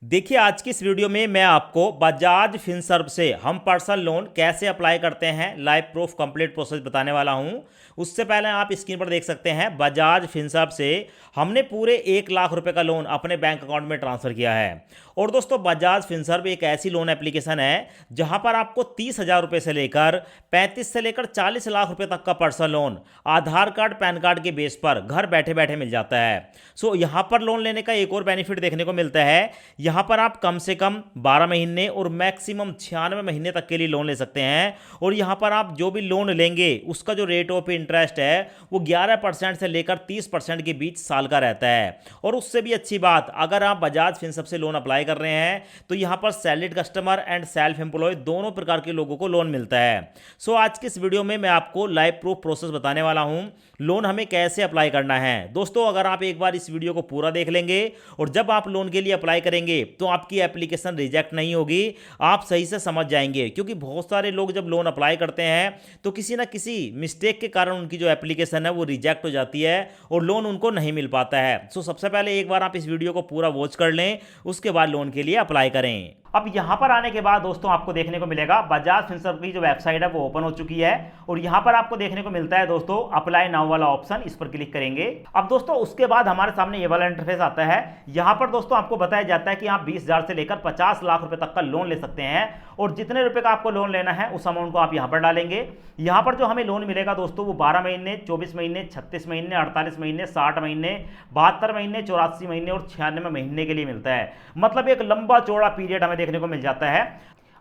देखिए आज की इस वीडियो में मैं आपको बजाज फिनसर्व से हम पर्सनल लोन कैसे अप्लाई करते हैं लाइव प्रूफ कंप्लीट प्रोसेस बताने वाला हूं। उससे पहले आप स्क्रीन पर देख सकते हैं बजाज फिनसर्व से हमने पूरे 1 लाख रुपए का लोन अपने बैंक अकाउंट में ट्रांसफ़र किया है। और दोस्तों बजाज फिनसर्व एक ऐसी लोन एप्लीकेशन है जहां पर आपको 30,000 रुपये से लेकर 35 से लेकर 40 लाख रुपए तक का पर्सनल लोन आधार कार्ड पैन कार्ड के बेस पर घर बैठे बैठे मिल जाता है। सो यहाँ पर लोन लेने का एक और बेनिफिट देखने को मिलता है। यहाँ पर आप कम से कम 12 महीने और मैक्सिमम 96 महीने तक के लिए लोन ले सकते हैं। और यहाँ पर आप जो भी लोन लेंगे उसका जो रेट ऑफ इंटरेस्ट है वो 11% से लेकर 30% के बीच साल का रहता है। और उससे भी अच्छी बात, अगर आप बजाज फिनसर्व से लोन अप्लाई कर रहे हैं तो यहाँ पर salaried customer and self employ दोनों प्रकार के लोगों को लोन मिलता है। सो आज की इस वीडियो में मैं आपको लाइव प्रूफ प्रोसेस बताने वाला हूँ लोन हमें कैसे अप्लाई करना है। दोस्तों अगर आप एक बार इस वीडियो को पूरा देख लेंगे और जब आप लोन के लिए अप्लाई करेंगे तो आपकी एप्लीकेशन रिजेक्ट नहीं होगी, आप सही से समझ जाएंगे। क्योंकि बहुत सारे लोग जब लोन अप्लाई करते हैं तो किसी ना किसी मिस्टेक के कारण उनकी जो एप्लीकेशन है वो रिजेक्ट हो जाती है और लोन उनको नहीं मिल पाता है। सो सबसे पहले एक बार आप इस वीडियो को पूरा वॉच कर लें, उसके बाद लोन के लिए अप्लाई करें। अब यहां पर आने के बाद दोस्तों आपको देखने को मिलेगा बजाज फिनसर्व की जो वेबसाइट है वो ओपन हो चुकी है और यहां पर आपको देखने को मिलता है दोस्तों अप्लाई नाउ वाला ऑप्शन, इस पर क्लिक करेंगे। अब दोस्तों उसके बाद हमारे सामने ये वाला इंटरफेस आता है। यहां पर दोस्तों आपको बताया जाता है कि आप 20,000 से लेकर 50 लाख रुपए तक का लोन ले सकते हैं और जितने रुपए का आपको लोन लेना है उस अमाउंट को आप यहां पर डालेंगे। यहां पर जो हमें लोन मिलेगा दोस्तों वो 12 महीने, 24 महीने, 36 महीने, 48 महीने, 60 महीने, 72 महीने, 84 महीने और 96 महीने के लिए मिलता है। मतलब एक लंबा चौड़ा पीरियड हमें देखने को मिल जाता है।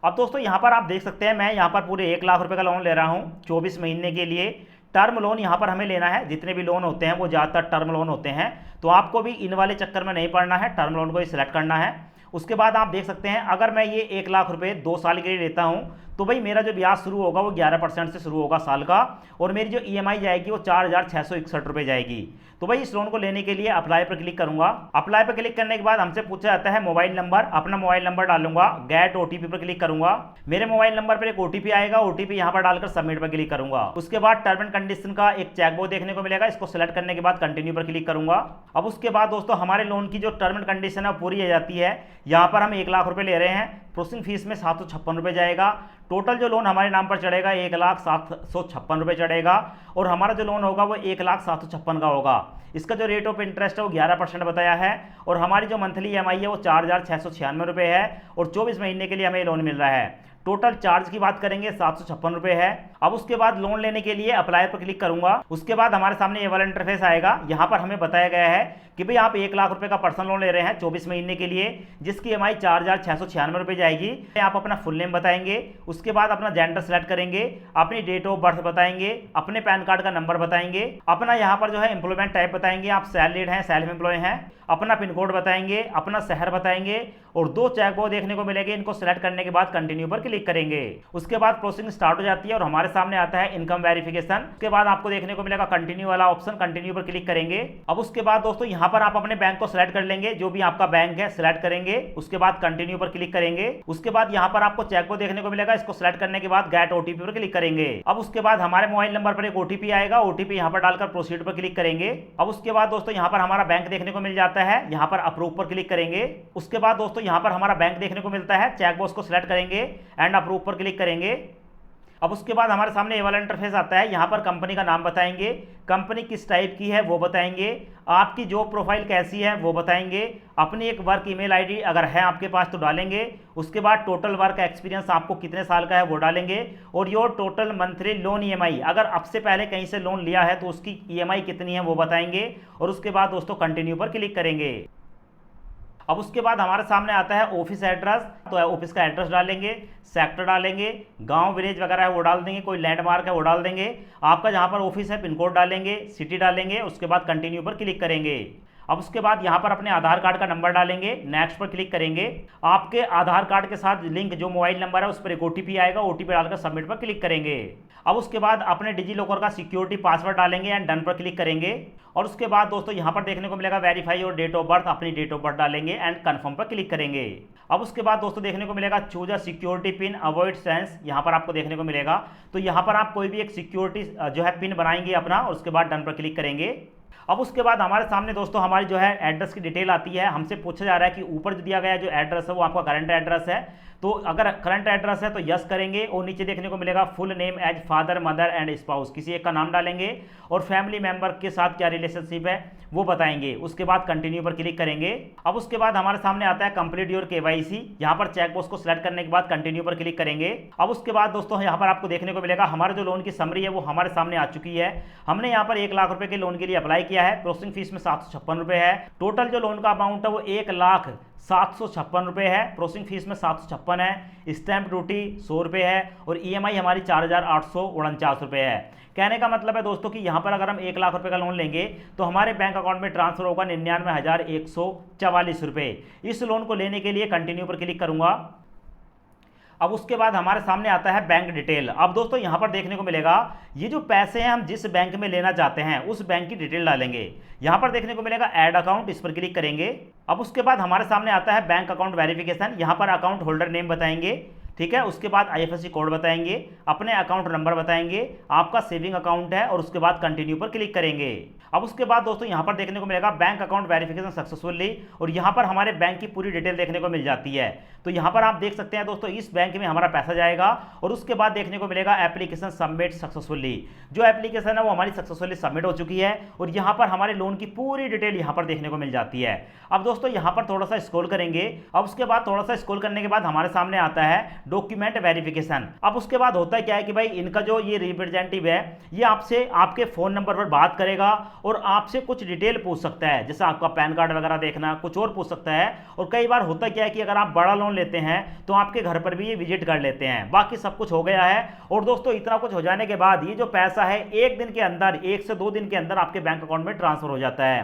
अब दोस्तों यहां पर आप देख सकते हैं मैं यहां पर पूरे 1 लाख रुपए का लोन ले रहा हूं 24 महीने के लिए। टर्म लोन यहां पर हमें लेना है। जितने भी लोन होते हैं वो ज़्यादातर टर्म लोन होते हैं, तो आपको भी इन वाले चक्कर में नहीं पड़ना है, टर्म लोन को ही सिलेक्ट करना है। उसके बाद आप देख सकते हैं अगर मैं ये 1 लाख रुपए 2 साल के लिए लेता हूं तो भाई मेरा जो ब्याज शुरू होगा वो 11% से शुरू होगा साल का और मेरी जो ईएमआई जाएगी वो 4,661 रुपये जाएगी। तो भाई इस लोन को लेने के लिए अप्लाई पर क्लिक करूंगा। अप्लाई पर क्लिक करने के बाद हमसे पूछा जाता है मोबाइल नंबर, अपना मोबाइल नंबर डालूंगा, गेट ओटीपी पर क्लिक करूंगा। मेरे मोबाइल नंबर पर एक ओटीपी आएगा, ओटीपी यहां पर डालकर सबमिट पर क्लिक करूंगा। उसके बाद टर्म एंड कंडीशन का एक चेकबॉक्स देखने को मिलेगा, इसको सिलेक्ट करने के बाद कंटिन्यू पर क्लिक करूंगा। अब उसके बाद दोस्तों हमारे लोन की जो टर्म एंड कंडीशन है पूरी हो जाती है। यहां पर हम 1 लाख रुपए ले रहे हैं, प्रोसेसिंग फीस में 756 रुपये जाएगा। टोटल जो लोन हमारे नाम पर चढ़ेगा 1,0756 रुपये चढ़ेगा और हमारा जो लोन होगा वो 1,0756 का होगा। इसका जो रेट ऑफ इंटरेस्ट है वो 11% बताया है और हमारी जो मंथली ईएमआई है वो 4,696 रुपये है और 24 महीने के लिए हमें लोन मिल रहा है। टोटल चार्ज की बात करेंगे 756 रुपये है। अब उसके बाद लोन लेने के लिए अप्लाई पर क्लिक करूंगा। उसके बाद हमारे सामने ये वाला इंटरफेस आएगा। यहाँ पर हमें बताया गया है कि भाई आप 1 लाख रुपए का पर्सनल लोन ले रहे हैं 24 महीने के लिए, जिसकी ईएमआई 4,696 रुपये जाएगी। आप अपना फुल नेम बताएंगे, उसके बाद अपना जेंडर सेलेक्ट करेंगे, अपनी डेट ऑफ बर्थ बताएंगे, अपने पैन कार्ड का नंबर बताएंगे, अपना यहाँ पर जो है एम्प्लॉयमेंट टाइप बताएंगे, आप सैलरीड हैं, सेल्फ एम्प्लॉय हैं, अपना पिन कोड बताएंगे, अपना शहर बताएंगे और 2 चेकबॉक्स देखने को मिलेंगे। इनको सेलेक्ट करने के बाद कंटिन्यू पर क्लिक करेंगे। उसके बाद प्रोसेसिंग स्टार्ट हो जाती है और हमारे सामने आता है इनकम वेरिफिकेशन। उसके बाद आपको देखने को मिलेगा कंटिन्यू वाला ऑप्शन, कंटिन्यू पर क्लिक करेंगे। अब उसके बाद दोस्तों यहाँ पर आप अपने बैंक को सिलेक्ट कर लेंगे, जो भी आपका बैंक है सिलेक्ट करेंगे। उसके बाद कंटिन्यू पर क्लिक करेंगे। उसके बाद यहाँ पर आपको चेकबॉक्स देखने को मिलेगा, इसको सिलेक्ट करने के बाद गेट ओटीपी पर क्लिक करेंगे। अब उसके बाद हमारे मोबाइल नंबर पर एक ओटीपी आएगा, ओटीपी यहाँ पर डालकर प्रोसीड पर क्लिक करेंगे। अब उसके बाद दोस्तों यहाँ पर हमारा बैंक देखने को मिल जाता है, यहाँ पर अप्रूव पर क्लिक करेंगे। उसके बाद दोस्तों यहाँ पर हमारा बैंक देखने को मिलता है, चेकबॉक्स को सिलेक्ट करेंगे एंड अप्रूव पर क्लिक करेंगे। अब उसके बाद हमारे सामने ये वाला इंटरफेस आता है। यहाँ पर कंपनी का नाम बताएंगे, कंपनी किस टाइप की है वो बताएंगे, आपकी जॉब प्रोफाइल कैसी है वो बताएंगे, अपनी एक वर्क ईमेल आईडी अगर है आपके पास तो डालेंगे। उसके बाद टोटल वर्क एक्सपीरियंस आपको कितने साल का है वो डालेंगे और your total monthly loan EMI, अगर अब से पहले कहीं से लोन लिया है तो उसकी ईएमआई कितनी है वो बताएंगे और उसके बाद दोस्तों कंटिन्यू पर क्लिक करेंगे। अब उसके बाद हमारे सामने आता है ऑफिस एड्रेस, तो ऑफिस का एड्रेस डालेंगे, सेक्टर डालेंगे, गांव विलेज वगैरह है वो डाल देंगे, कोई लैंडमार्क है वो डाल देंगे, आपका जहां पर ऑफिस है पिन कोड डालेंगे, सिटी डालेंगे। उसके बाद कंटिन्यू पर क्लिक करेंगे। अब उसके बाद यहाँ पर अपने आधार कार्ड का नंबर डालेंगे, नेक्स्ट पर क्लिक करेंगे। आपके आधार कार्ड के साथ लिंक जो मोबाइल नंबर है उस पर एक ओटीपी आएगा, ओटीपी डालकर सबमिट पर क्लिक करेंगे। अब उसके बाद अपने डिजी लॉकर का सिक्योरिटी पासवर्ड डालेंगे एंड डन पर क्लिक करेंगे। और उसके बाद दोस्तों यहाँ पर देखने को मिलेगा वेरीफाई और डेट ऑफ बर्थ, अपनी डेट ऑफ बर्थ डालेंगे एंड कन्फर्म पर क्लिक करेंगे। अब उसके बाद दोस्तों देखने को मिलेगा choose a security pin avoid sense, यहाँ पर आपको देखने को मिलेगा। तो यहाँ पर आप कोई भी एक सिक्योरिटी जो है पिन बनाएंगे अपना और उसके बाद डन पर क्लिक करेंगे। अब उसके बाद हमारे सामने दोस्तों हमारी जो है एड्रेस की डिटेल आती है। हमसे पूछा जा रहा है कि ऊपर जो दिया गया जो एड्रेस है वो आपका करंट एड्रेस है, तो अगर करंट एड्रेस है तो यस करेंगे और नीचे देखने को मिलेगा full name as father mother and spouse, किसी एक का नाम डालेंगे और फैमिली मेंबर के साथ क्या रिलेशनशिप है वो बताएंगे। उसके बाद कंटिन्यू पर क्लिक करेंगे। अब उसके बाद हमारे सामने आता है कंप्लीट योर केवाईसी, यहाँ पर चेकबॉक्स को सिलेक्ट करने के बाद कंटिन्यू पर क्लिक करेंगे। अब उसके बाद दोस्तों यहाँ पर आपको देखने को मिलेगा हमारे जो लोन की समरी है वो हमारे सामने आ चुकी है। हमने यहाँ पर 1 लाख रुपए के लोन के लिए अप्लाई किया है। प्रोसेसिंग फीस में 756 रुपए है। टोटल जो लोन का अमाउंट है वो 1,0756 रुपए है। प्रोसेसिंग फीस में 756 है। स्टैंप ड्यूटी 100 रुपए है और ईएमआई हमारी 4,849 रुपए है। कहने का मतलब है दोस्तों कि यहाँ पर अगर हम 1 लाख रुपए का लोन लेंगे तो हमारे बैंक अकाउंट में ट्रांसफर होगा 99,144 रुपए। इस लोन को लेने के लिए कंटिन्यू पर क्लिक करूंगा। अब उसके बाद हमारे सामने आता है बैंक डिटेल। अब दोस्तों यहाँ पर देखने को मिलेगा ये जो पैसे हैं हम जिस बैंक में लेना चाहते हैं उस बैंक की डिटेल डालेंगे। यहाँ पर देखने को मिलेगा ऐड अकाउंट, इस पर क्लिक करेंगे। अब उसके बाद हमारे सामने आता है बैंक अकाउंट वेरिफिकेशन। यहाँ पर अकाउंट होल्डर नेम बताएंगे, ठीक है। उसके बाद आईएफएससी कोड बताएंगे, अपने अकाउंट नंबर बताएंगे, आपका सेविंग अकाउंट है और उसके बाद कंटिन्यू पर क्लिक करेंगे। अब उसके बाद दोस्तों यहाँ पर देखने को मिलेगा बैंक अकाउंट वेरिफिकेशन सक्सेसफुली और यहाँ पर हमारे बैंक की पूरी डिटेल देखने को मिल जाती है। तो यहाँ पर आप देख सकते हैं दोस्तों इस बैंक में हमारा पैसा जाएगा और उसके बाद देखने को मिलेगा एप्लीकेशन सबमिट सक्सेसफुली। जो एप्लीकेशन है वो हमारी सक्सेसफुली सबमिट हो चुकी है और यहाँ पर हमारे लोन की पूरी डिटेल यहाँ पर देखने को मिल जाती है। अब दोस्तों यहाँ पर थोड़ा सा स्क्रॉल करेंगे। अब उसके बाद थोड़ा सा स्क्रॉल करने के बाद हमारे सामने आता है डॉक्यूमेंट वेरिफिकेशन। अब उसके बाद होता है क्या है कि भाई इनका जो ये रिप्रेजेंटेटिव है ये आपसे आपके फोन नंबर पर बात करेगा और आपसे कुछ डिटेल पूछ सकता है, जैसे आपका पैन कार्ड वगैरह देखना, कुछ और पूछ सकता है। और कई बार होता क्या है कि अगर आप बड़ा लोन लेते हैं तो आपके घर पर भी ये विजिट कर लेते हैं। बाकी सब कुछ हो गया है। और दोस्तों इतना कुछ हो जाने के बाद ये जो पैसा है 1 दिन के अंदर, 1 से 2 दिन के अंदर आपके बैंक अकाउंट में ट्रांसफर हो जाता है।